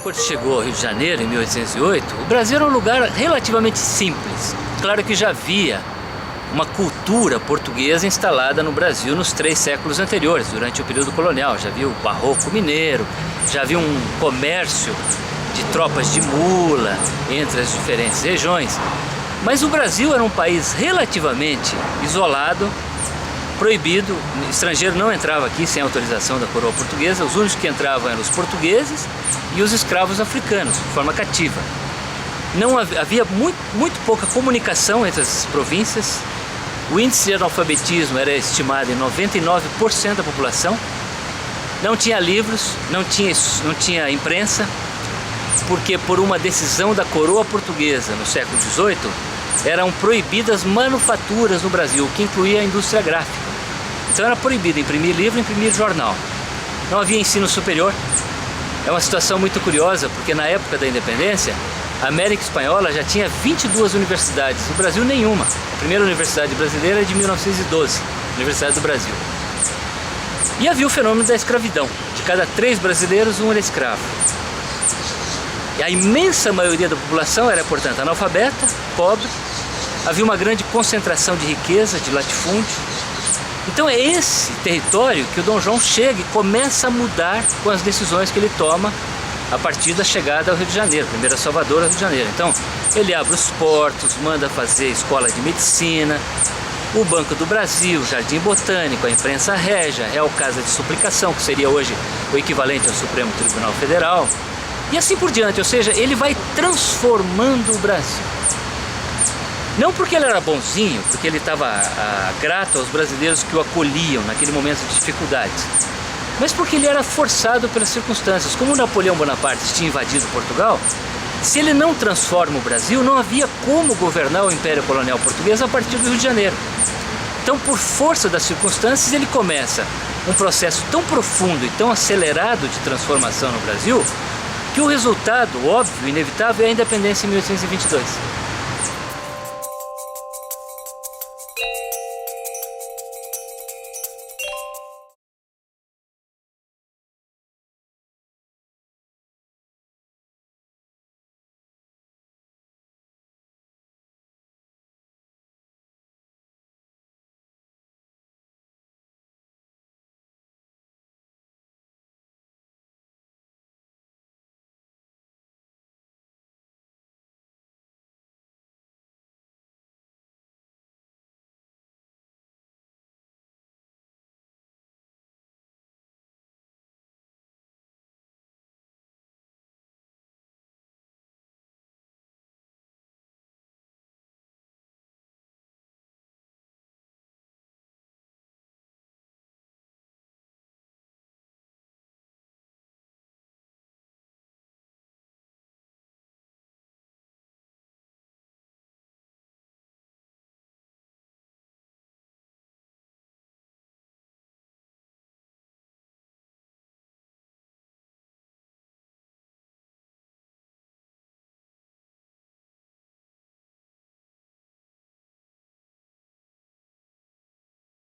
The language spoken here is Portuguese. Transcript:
quando chegou ao Rio de Janeiro, em 1808, o Brasil era um lugar relativamente simples. Claro que já havia uma cultura portuguesa instalada no Brasil nos 3 séculos anteriores, durante o período colonial. Já havia o barroco mineiro, já havia um comércio de tropas de mula entre as diferentes regiões. Mas o Brasil era um país relativamente isolado, proibido, o estrangeiro não entrava aqui sem autorização da coroa portuguesa, os únicos que entravam eram os portugueses e os escravos africanos, de forma cativa. Não havia muito pouca comunicação entre as províncias, o índice de analfabetismo era estimado em 99% da população, não tinha livros, não tinha imprensa, porque por uma decisão da coroa portuguesa no século XVIII, eram proibidas manufaturas no Brasil, o que incluía a indústria gráfica. Então era proibido imprimir livro, imprimir jornal. Não havia ensino superior. É uma situação muito curiosa, porque na época da independência, a América Espanhola já tinha 22 universidades, o Brasil nenhuma. A primeira universidade brasileira é de 1912, Universidade do Brasil. E havia o fenômeno da escravidão. De cada 3 brasileiros, 1 era escravo. E a imensa maioria da população era, portanto, analfabeta, pobre. Havia uma grande concentração de riqueza, de latifúndio. Então é esse território que o Dom João chega e começa a mudar com as decisões que ele toma a partir da chegada ao Rio de Janeiro, primeiro a Salvador, ao Rio de Janeiro. Então ele abre os portos, manda fazer escola de medicina, o Banco do Brasil, o Jardim Botânico, a imprensa régia, a Real Casa de Suplicação, que seria hoje o equivalente ao Supremo Tribunal Federal, e assim por diante. Ou seja, ele vai transformando o Brasil. Não porque ele era bonzinho, porque ele estava grato aos brasileiros que o acolhiam naquele momento de dificuldades, mas porque ele era forçado pelas circunstâncias. Como Napoleão Bonaparte tinha invadido Portugal, se ele não transforma o Brasil, não havia como governar o Império Colonial Português a partir do Rio de Janeiro. Então, por força das circunstâncias, ele começa um processo tão profundo e tão acelerado de transformação no Brasil, que o resultado óbvio, inevitável, é a independência em 1822.